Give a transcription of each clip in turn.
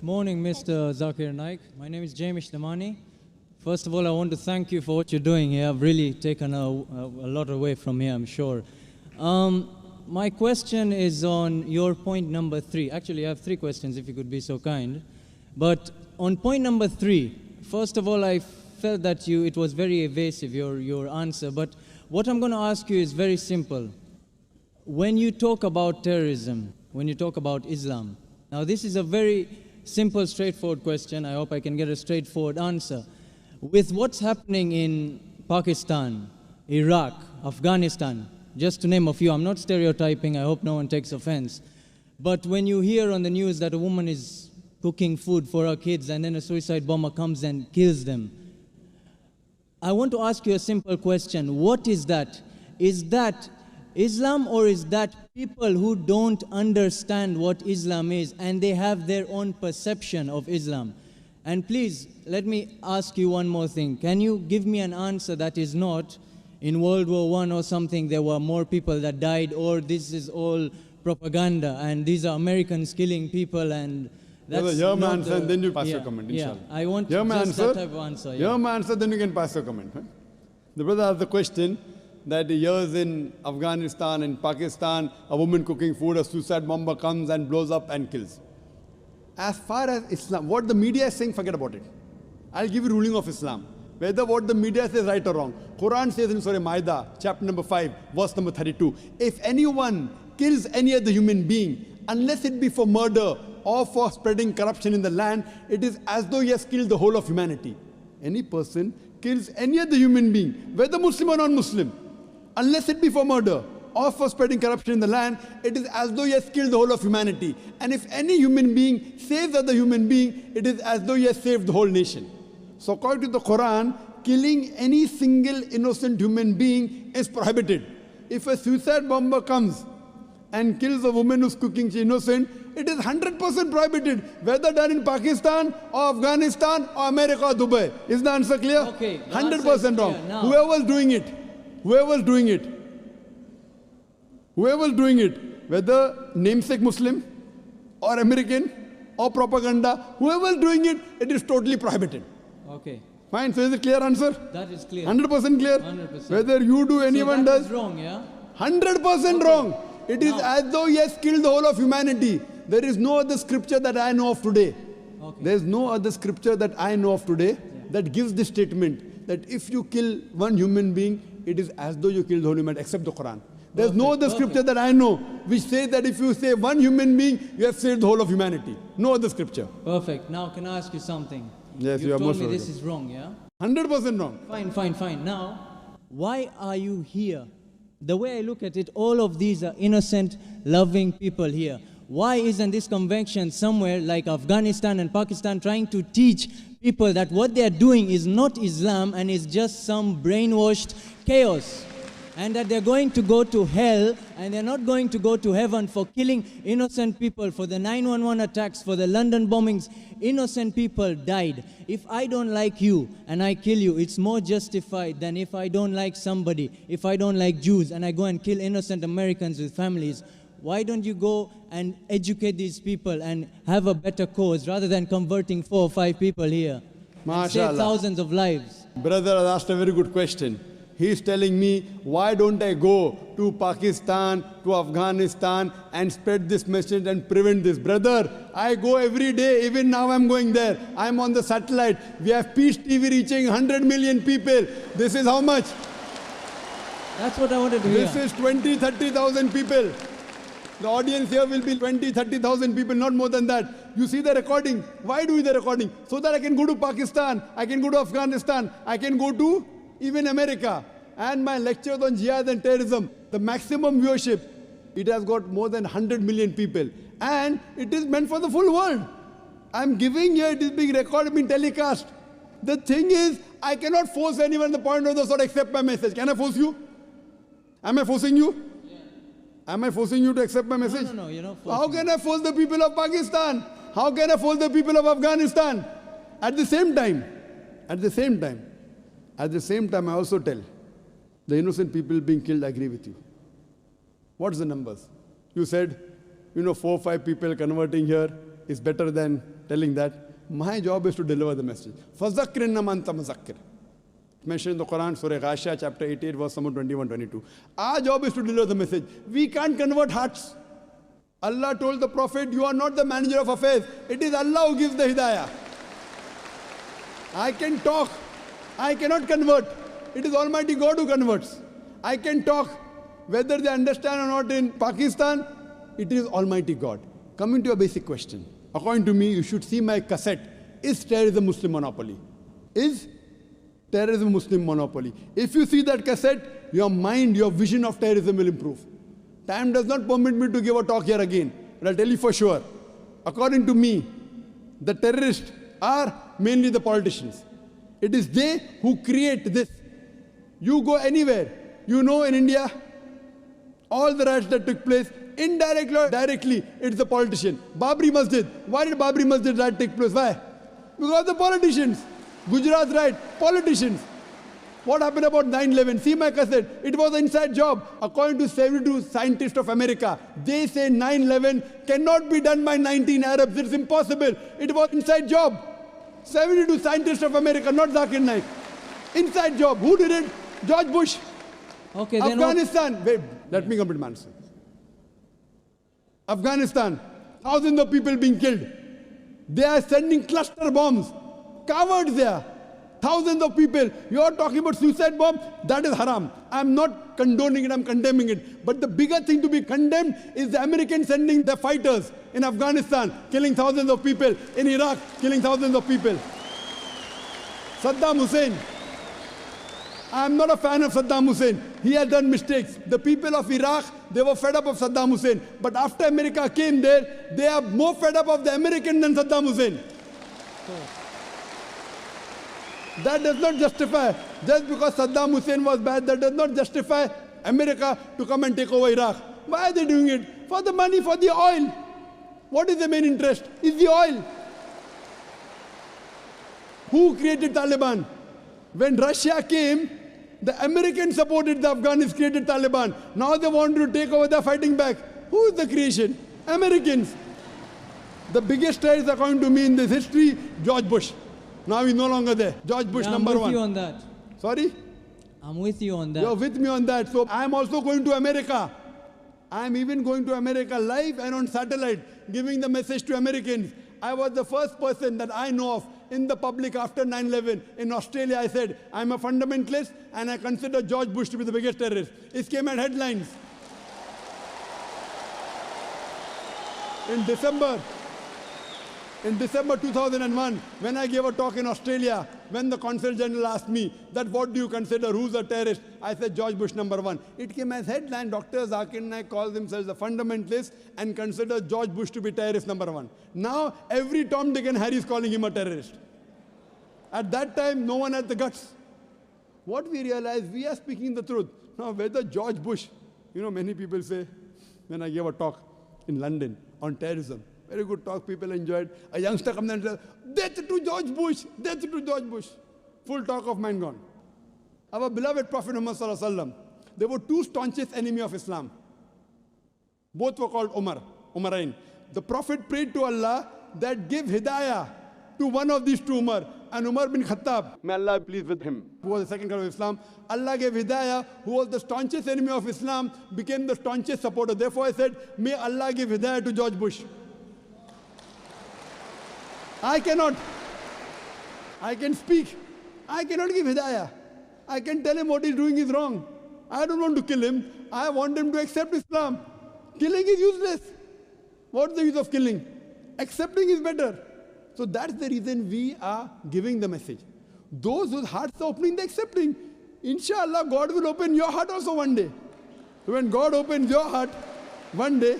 Morning, Mr. Zakir Naik. My name is Jamish Damani. First of all, I want to thank you for what you're doing here. I've really taken a lot away from here, I'm sure. My question is on your point number 3. Actually, I have 3 questions, if you could be so kind. But on point number 3, first of all, I felt that it was very evasive, your answer. But what I'm going to ask you is very simple. When you talk about terrorism, when you talk about Islam, now this is a very simple, straightforward question. I hope I can get a straightforward answer. With what's happening in Pakistan, Iraq, Afghanistan, just to name a few, I'm not stereotyping, I hope no one takes offense. But when you hear on the news that a woman is cooking food for her kids and then a suicide bomber comes and kills them, I want to ask you a simple question. What is that? Is that Islam, or is that people who don't understand what Islam is and they have their own perception of Islam? And please, let me ask you one more thing. Can you give me an answer that is not in World War I or something there were more people that died, or this is all propaganda and these are Americans killing people and that's hear my answer and then you pass your comment, inshallah. Yeah, I want just that type of answer. Hear my answer, then you can pass your comment. Huh? The brother asked the question that years in Afghanistan and Pakistan, a woman cooking food, a suicide bomber comes and blows up and kills. As far as Islam, what the media is saying, forget about it. I'll give you ruling of Islam. Whether what the media says right or wrong. Quran says in Surah Maida, chapter number 5, verse number 32, if anyone kills any other human being, unless it be for murder or for spreading corruption in the land, it is as though he has killed the whole of humanity. Any person kills any other human being, whether Muslim or non-Muslim, unless it be for murder or for spreading corruption in the land, it is as though he has killed the whole of humanity. And if any human being saves other human being, it is as though he has saved the whole nation. So according to the Quran, killing any single innocent human being is prohibited. If a suicide bomber comes and kills a woman who's cooking, she's innocent, it is 100% prohibited, whether done in Pakistan or Afghanistan or America or Dubai. Is the answer clear? Okay. 100% wrong. Whoever's doing it, whether namesake Muslim or American or propaganda, whoever's doing it, it is totally prohibited. Okay. Fine, so is it clear answer? That is clear. 100% clear? 100%. Whether you do, anyone does. Is wrong, yeah? 100% wrong. It is as though he has killed the whole of humanity. There is no other scripture that I know of today. Okay. There is no other scripture that I know of today that gives this statement that if you kill one human being, it is as though you killed the whole humanity, except the Quran. There is no other scripture that I know which says that if you save one human being, you have saved the whole of humanity. No other scripture. Perfect. Now, can I ask you something? Yes, you You've are told most me welcome. this is wrong, yeah? 100% wrong. Fine. Now, why are you here? The way I look at it, all of these are innocent, loving people here. Why isn't this convention somewhere like Afghanistan and Pakistan trying to teach people that what they are doing is not Islam and is just some brainwashed chaos? And that they're going to go to hell and they're not going to go to heaven for killing innocent people, for the 911 attacks, for the London bombings. Innocent people died. If I don't like you and I kill you, it's more justified than if I don't like somebody, if I don't like Jews and I go and kill innocent Americans with families. Why don't you go and educate these people and have a better cause rather than converting 4 or 5 people here? And save thousands of lives. Brother has asked a very good question. He's telling me, why don't I go to Pakistan, to Afghanistan and spread this message and prevent this? Brother, I go every day, even now I'm going there. I'm on the satellite. We have Peace TV reaching 100 million people. This is how much? That's what I wanted to hear. This is 20,000-30,000 people. The audience here will be 20,000-30,000 people, not more than that. You see the recording. Why do the recording? So that I can go to Pakistan, I can go to Afghanistan, I can go to even America. And my lectures on jihad and terrorism, the maximum viewership, it has got more than 100 million people. And it is meant for the full world. I'm giving here, it is being recorded, being telecast. The thing is, I cannot force anyone at the point of the sword accept my message. Can I force you? Am I forcing you? Yeah. Am I forcing you to accept my message? No, you're not forcing. How can I force the people of Pakistan? How can I force the people of Afghanistan? At the same time, I also tell the innocent people being killed, I agree with you. What's the numbers? You said, 4 or 5 people converting here. is better than telling that. My job is to deliver the message. فَذَكِّرْ إِنَّمَا أَنْتَ مُذَكِّرٌ. Mentioned in the Quran, Surah Ghashiyah, chapter 88, verse number 21, 22. Our job is to deliver the message. We can't convert hearts. Allah told the Prophet, you are not the manager of affairs. It is Allah who gives the hidayah. I can talk. I cannot convert. It is Almighty God who converts. I can talk. Whether they understand or not in Pakistan, it is Almighty God. Coming to a basic question. According to me, you should see my cassette. Is terrorism Muslim monopoly? Is terrorism Muslim monopoly? If you see that cassette, your mind, your vision of terrorism will improve. Time does not permit me to give a talk here again, but I'll tell you for sure. According to me, the terrorists are mainly the politicians. It is they who create this. You go anywhere, you know in India, all the riots that took place, indirectly or directly, it's the politician. Babri Masjid. Why did Babri Masjid riot take place? Why? Because the politicians. Gujarat riot, politicians. What happened about 9/11? See my cassette. It was an inside job. According to 72 scientists of America, they say 9/11 cannot be done by 19 Arabs. It's impossible. It was inside job. 72 scientists of America, not Zakir Naik. Inside job. Who did it? George Bush. Okay, then Afghanistan. Wait, let me complete my answer. Afghanistan. Thousands of people being killed. They are sending cluster bombs. Cowards there. Thousands of people. You are talking about suicide bomb? That is haram. I am not condoning it, I am condemning it. But the bigger thing to be condemned is the Americans sending their fighters in Afghanistan, killing thousands of people. In Iraq, killing thousands of people. Saddam Hussein. I am not a fan of Saddam Hussein. He has done mistakes. The people of Iraq, they were fed up of Saddam Hussein. But after America came there, they are more fed up of the American than Saddam Hussein. That does not justify, just because Saddam Hussein was bad, that does not justify America to come and take over Iraq. Why are they doing it? For the money, for the oil. What is the main interest? Is the oil. Who created Taliban? When Russia came, the Americans supported the Afghans, created Taliban. Now they want to take over, they're fighting back. Who is the creation? Americans. The biggest terrorist, according to me, in this history, George Bush. Now he's no longer there. George Bush, number one. I'm with you on that. Sorry? I'm with you on that. You're with me on that. So I'm also going to America. I'm even going to America live and on satellite, giving the message to Americans. I was the first person that I know of in the public after 9/11. In Australia, I said, I'm a fundamentalist and I consider George Bush to be the biggest terrorist. It came at headlines. In December 2001, when I gave a talk in Australia, when the Consul General asked me that what do you consider, who's a terrorist? I said George Bush number one. It came as headline, Dr. Zakir Naik calls himself a fundamentalist and considers George Bush to be terrorist number one. Now, every Tom, Dick and Harry is calling him a terrorist. At that time, no one had the guts. What we realized, we are speaking the truth. Now, whether George Bush, many people say, when I gave a talk in London on terrorism, very good talk, people enjoyed. A youngster comes and says, death to George Bush, death to George Bush. Full talk of mine gone. Our beloved Prophet Muhammad Sallallahu Alaihi Wasallam, there were two staunchest enemies of Islam. Both were called Umarain. The Prophet prayed to Allah that give hidayah to one of these two Umar, and Umar bin Khattab, may Allah be pleased with him, who was the second caliph of Islam. Allah gave hidayah, who was the staunchest enemy of Islam, became the staunchest supporter. Therefore I said, may Allah give hidayah to George Bush. I cannot. I can speak. I cannot give hidayah. I can tell him what he's doing is wrong. I don't want to kill him. I want him to accept Islam. Killing is useless. What's the use of killing? Accepting is better. So that's the reason we are giving the message. Those whose hearts are opening, they're accepting. Inshallah, God will open your heart also one day. When God opens your heart one day,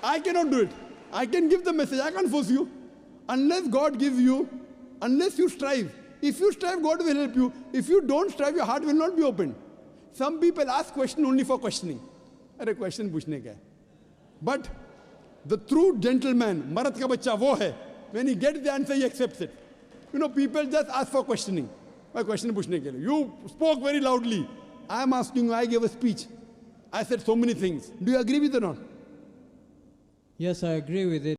I cannot do it. I can give the message. I can't force you. Unless God gives you, unless you strive. If you strive, God will help you. If you don't strive, your heart will not be opened. Some people ask questions only for questioning. Arey question puchne ka hai. But the true gentleman, marat ka bachcha wo hai. When he gets the answer, he accepts it. People just ask for questioning. Why question puchne ke liye? You spoke very loudly. I am asking you, I gave a speech. I said so many things. Do you agree with it or not? Yes, I agree with it.